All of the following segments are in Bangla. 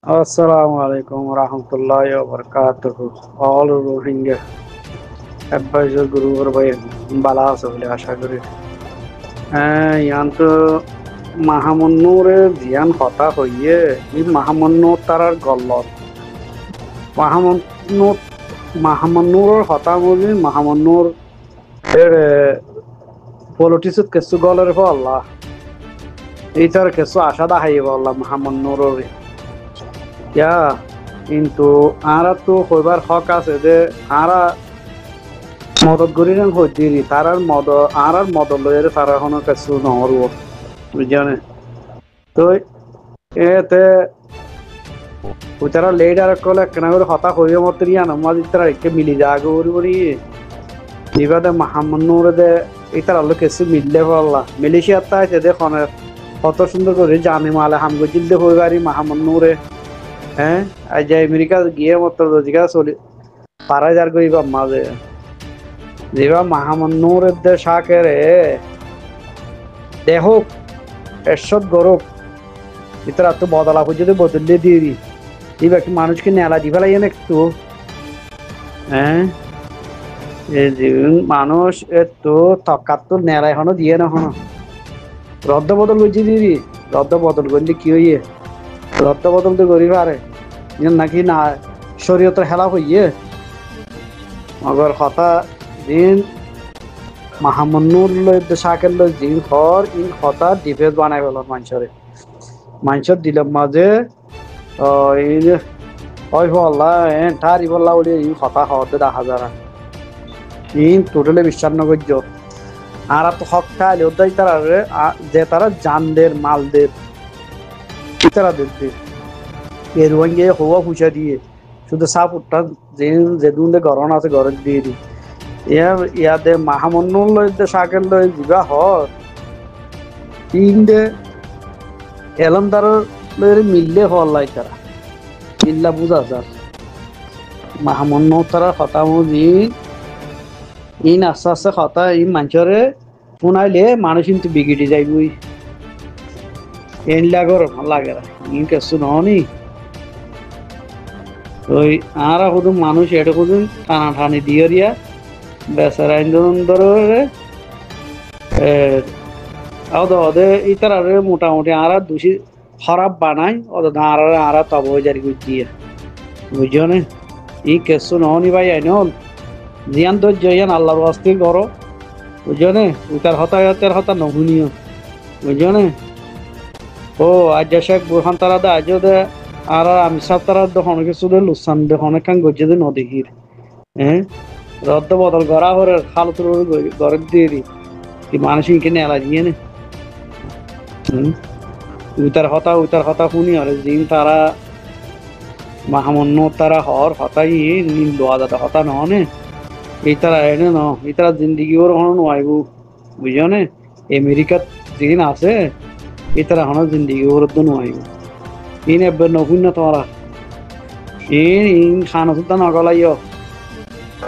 Assalamu alaikum warahmatullahi wabarakatuh. All Rohingya advisor guru or by Bala Savile Asha Guru. Yan to Mahamunur Zian Hota Hoye, Mahamuno Tarar Gollot. Mahamunur Mahamunur Hota Muli Mahamunur politics Kesu Goller for Allah. Either Kesu Ashada Hayva Allah Mahamunur. Ya, into Ara to Hover Hawkas, Ara Model Gurian Hodiri, Tarar model, Ara model, Farahona Kasuna or Vijane. So, it Utara later collect never Hota Hoyomotrian, Mazitra, Milijago, Eva the Mahamanur, the Itaralukasu mid level, militia ties, the honor, Hotosundar Rijani Hamgujil, the Hovari Mahamanure. আজ আমেরিকা গিয়ে মতো জিজ্ঞাসা চলি পারা যার গইবা মাঝে যেবা মাহামন্নুরের দে শাকেরে দেহ এরশদ গরব ইতরা তো বদলা যদি বদলে দিয়ে দি এবার কি মানুষকে নেলা দি ফেলাই একটু এই যে মানুষ একটু তকাত তো নেলা এখনো দিয়ে না হনো রদ্দ বদল করছি দিদি রদ্দ বদল করলে কি হইয়ে রদ্দ বদল তো করি পারে নাকি না শরীয়তের হেলা হইয়ে মগর কথা দিন মাহামন্নুর শাকের দিন হর ইন কথা ডিফেন্স বানাই ফেল মানুষের দিলের মাঝে ওই বললা ঠারি বললা বলে ইন কথা হতে দেখা যারা ইন টোটালি বিশ্বাস নগর্য আর তো হক খাইলে ওটাই তারা যে তারা জানদের মালদের তারা দেখবে এর ওয়াঙ্গে হওয়া পুষা দিয়ে শুধু সাপ উঠটা যেদিন গরম আছে ঘরের দিয়ে দি ইয়াদে মাহামন্নুর লইতে শাকের লই দিবা হর তিনটে এলমদার লইরে মিললে হল্লাই তারা মিল্লা বুঝা যার মাহামন্ন তারা হতামু দিন ইন আস্তে আস্তে হতা ইন মানুষরে শুনাইলে মানুষ কিন্তু বিগিটি যাইবই এন লাগর লাগে ইন কেসু ননি ওই আরা শুধু মানুষ এটা শুধু টানাটানি দিয়ে দিয়া বেচারা আন্দোলন ধরে ওদের ইতারে মোটামুটি আরা দোষী খারাপ বানাই ওদের আরা তব জারি করে দিয়ে বুঝছো না ই কেসু নহনি ভাই আইনল জিয়ান তো জয়ান আল্লাহর ওয়াস্তে করো বুঝছো না উতার হতা নহুনিও বুঝছো না ও আজ শেখ বুরহান তারা দা আজ আর আমি সব তারা দোকানে কিছু লুসান দোকানে কান গজে দে নদীর রদ্দ বদল করা হরে খাল তোর ঘরের দিয়ে দি কি মানুষ ইনকে নেলা দিয়ে নে উতার হতা শুনি হরে জিন তারা মাহামন্ন তারা হর হতাই নিম লোয়া দাদা হতা নহনে এই তারা এনে ন এই তারা জিন্দিগি ওর হন নয়বু বুঝো নে আমেরিকাত জিন আছে এই তারা হন জিন্দিগি ওর তো নয়বু ইন এবার নকুন না তোমরা ইন খানা সুদ্ধা নগলাইও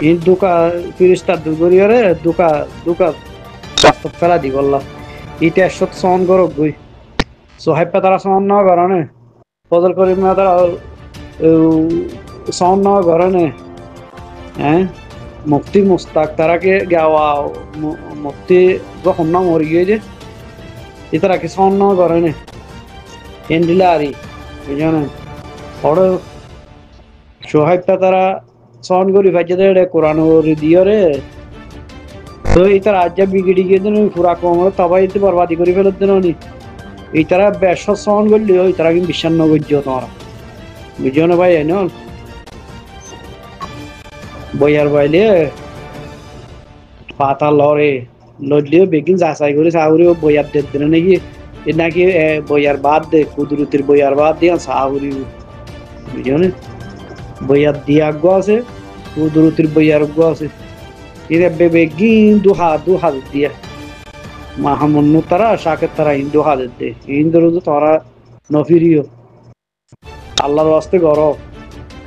ইন দুকা ফিরিস্তার দুগরিয়রে দুকা বাস্তব ফেলা দি বললা ইটা একশত সন করব গই সোহাইপা তারা সন না করনে বদল করি না তারা সন না করনে মুফতি মুস্তাক তারাকে গাওয়া মুফতি যখন না মরে গিয়ে যে ইতারা কি সন না করনে এন্ডিলারি বুঝলেন বড় সোহাইপা তারা সন করি ভাইজে দে কোরআন দিয়ে রে তো এই তার আজ বিগিড়ি গিয়ে দেন পুরা কমর তবাই তো বরবাদি করে ফেলত দেন নি এই তারা বেশ সন করলি ওই তারা কিন্তু বিশ্বাস নগর্য তোমার বুঝছো না ভাই এন বইয়ার বাইলে পাতা লড়ে লড়লিও বেগিন যাচাই করে সাউরি বইয়ার দেন নাকি এ নাকি বইয়ার বাদ দে কুদরতির বইয়ার বাদ দিয়া সাউরি বুঝছো না বইয়ার দিয়া আগ্য আছে কুদরতির বইয়ার আগ্য আছে এরা বেগিন দু হাত দিয়া মাহামন্ন তারা শাকের তারা হিন্দু হাতের দে হিন্দুর তারা নফিরিও আল্লাহর ওয়াস্তে গর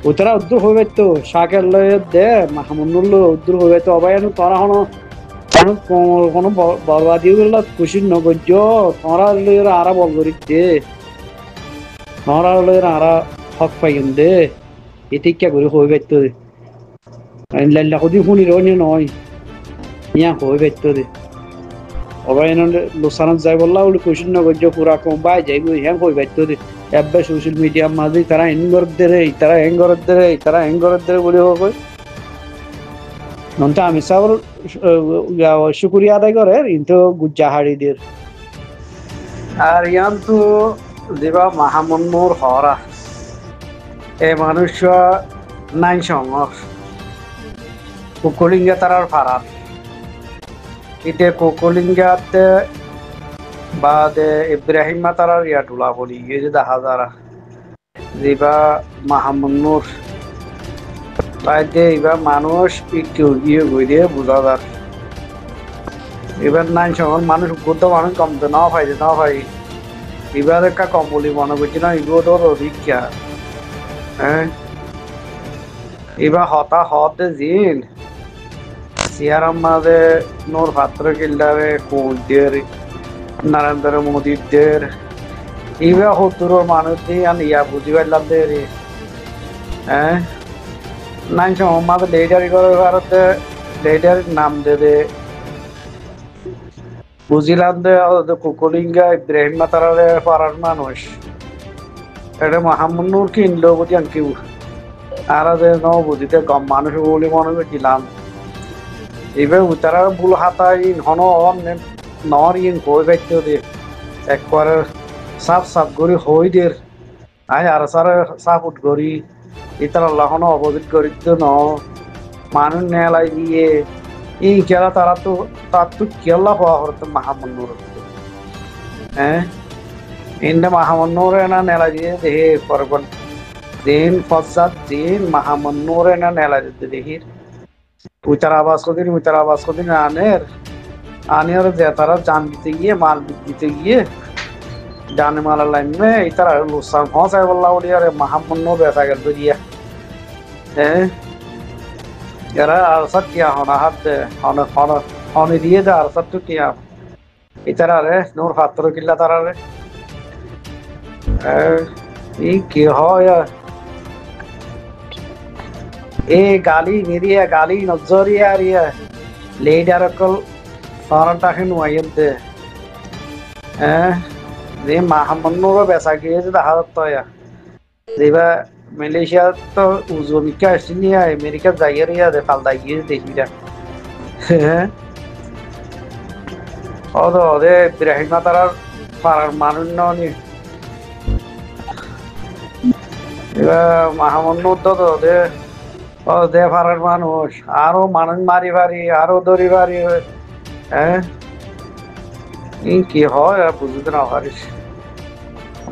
ওতারা উদ্দুর হইবে তো শাকের লয়ে দে মাহামন্নুর লো উদ্দুর হইবে তো অবায়ন তারা হন কোনো বরবাদি গুলো খুশি নগর্য তোরা লইরা আরা বল করি দে তোরা লইরা আরা হক পাইন দে এটি কে করে হয়ে বেতো দে লাল্লা কদি শুনি রনি নয় ইয়া হয়ে বেতো দে অবাই এনে লোসানত যাই বললা বলে কোশ্চেন না করছে পুরা কম বাই যাই হ্যাঁ হয়ে বেতো দে এবার সোশ্যাল মিডিয়ার মাঝে তারা এঙ্গর দে তারা এঙ্গর দে তারা এঙ্গর দে বলে হবে নন্তা আমি সাবর শুক্রিয়া আদায় করে কিন্তু গুজ্জাহারিদের আর ইয়ান তো যেবা মাহামন্নুর হরা এ মানুষ নাই সংঘর কুকুলিঙ্গা তারার ফারার ইতে কুকুলিঙ্গাতে বাদে ইব্রাহিম তারার ইয়াটুলা বলি এই যে দেখা যারা যেবা মাহামন্নুর বাইতে এবার মানুষ একটু গিয়ে গিয়ে বোঝা যার এবার নাই সংঘর মানুষ উদ্বুদ্ধ মানুষ কমতে না পাইছে না পাই এবার একটা কম বলি মনে করছি না এগুলো অভিজ্ঞা হ্যাঁ এবার হতা হতে জিন সিয়ারাম মাঝে নোর পাত্র কিল্লারে কোচদের নরেন্দ্র মোদীদের এবার সত্তরের মানুষ দিয়ে ইয়া বুঝি পারলাম দে রে হ্যাঁ নাই সময় মাঝে লেডারি করে ভারতে লেডার নাম দে বুঝিলাম দে কুকুলিঙ্গা ইব্রাহিম তারারে পাড়ার মানুষ এটা মাহামুন্নুর কিনলো বুঝি কেউ আর ন বুঝিতে কম মানুষ বলে মনে করছিলাম এবার তারা বুল হাতাই হন নর ইন হয়ে পাইতে দে একবারে সাফ সাফ করি হই দের আয় আর সার সাফ উঠ করি ইতার আল্লাহন অবজিত করি তো ন মানুষ নেলাই দিয়ে এই খেলা তারা তো তার তো খেলা হওয়া হতো মাহামন্নুর হ্যাঁ ইন্ডা মাহামন্নুরে না নেলা দিয়ে দেহে পরবন দিন ফসাদ দিন মাহামন্নুরে না নেলা দিতে দেহির উচার আবাস কদিন আনের যে তারা জান দিতে গিয়ে মাল দিতে গিয়ে জানে মালা লাইনে ইতারা লুসান হসাই বললা বলি আরে মাহামন্ন বেচা গেল দিয়া হ্যাঁ এরা আর সব কিয়া হনা হাত হন হন হনে দিয়ে দে আর সব তো কিয়া ইতারা রে নূর পাত্র কিল্লা তারা রে এই কি হয় এ গালি নিরিয়া গালি নজরিয়া রিয়া লেডার কল সারাটাকে নুয়াইয়ের দে হ্যাঁ যে মাহামন্নুরও বেচা গিয়েছে দেখা যাচ্ছে যেবা মালয়েশিয়া তো উজমিকা আসছিনি আমেরিকা যাইয়ে রিয়া দে ফালদা গিয়ে দেখিরা হ্যাঁ ওদে ইব্রাহিম তারার পাড়ার মানুষ নি এবার মাহামন্নুর তো দে দে পাড়ার মানুষ আরো মানুষ মারি পারি আরো দড়ি পারি হ্যাঁ কি হয় বুঝতে না পারিস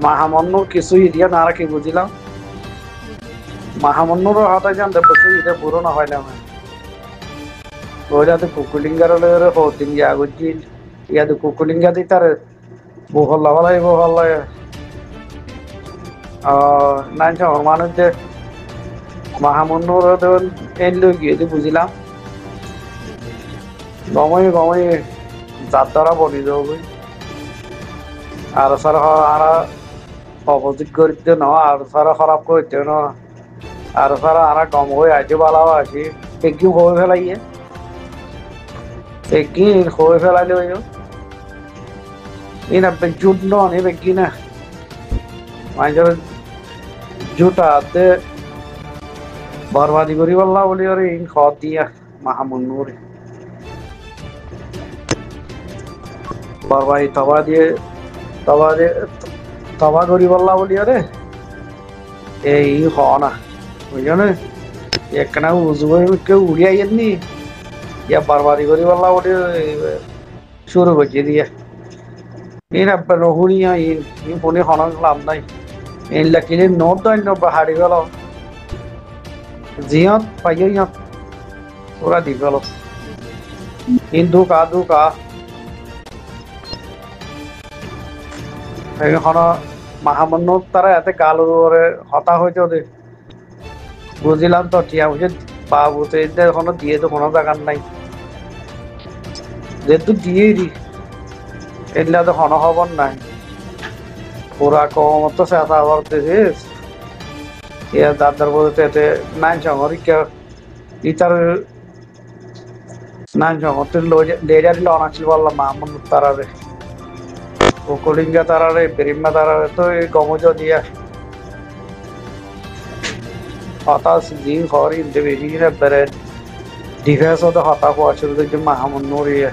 মাহামন্নুর কিছু ইডিয়া না রাখি বুঝিলাম মাহামন্নুর হাতে জানতে বসে ইডে পুরো না হইলাম ওইটাতে কুকুলিঙ্গার হতিন গিয়া গুজি ইয়াতে কুকুলিঙ্গা দি তার বহল্লা বলাই বহল্লা নাই মানুষ যে মাহামন্নুর এনলো গিয়ে বুঝিলাম গমই গমই যাত্রা বনি যাবে আর স্যার আর অপোজিট করতে ন আর স্যার খারাপ করতে ন আর স্যার আর কম হয়ে আছে ভালো আছে একই হয়ে ফেলাইয়ে একই হয়ে ফেলাইলে ওই ইনা জুট নে বেকি না মাঝে জুটাতে বরবাদি করি বললা বলি আরে ইন খাওয়া দিয়া মাহামন্নুর বরবাদি তবা করি বললা বলি আরে এই হওয়া না বুঝছো না একখানা উজবো কেউ উড়িয়াইয়ের নি ইয়া বরবাদি করি বললা বলি শুরু করছে দিয়া ইন আপনার রহুনিয়া ইন ফোনে হনক লাভ নাই ইন লাকিলে নোট দৈন্য হারি গেল জিয়ত পাইয়ে ইয়ত ওরা দি গেল ইন দুকা এখন মাহামন্নুর তারা এতে গালুরে হতা হইতে ওদের বুঝিলাম তো টিয়া বুঝে বাবুতে এখনো দিয়ে তো কোনো জায়গার নাই যেহেতু দিয়েই দি এগুলা তো কোনো খবর নাই পুরা কম তো চেষ্টা করতেছিস ইয়া দাদার বলতে এতে নাইন সংহরিকা ইতার নাইন সংহতের লেজারি লনাছিল বললাম মামুন তারারে ও কলিঙ্গা তারারে বেরিম্মা তারারে তো এই গমজ দিয়া হতাশ দিন খবর ইন্দে বেশি কিনা বেড়ে ডিফেন্স হতে হতা হওয়া ছিল যে মাহমুদ নুরিয়া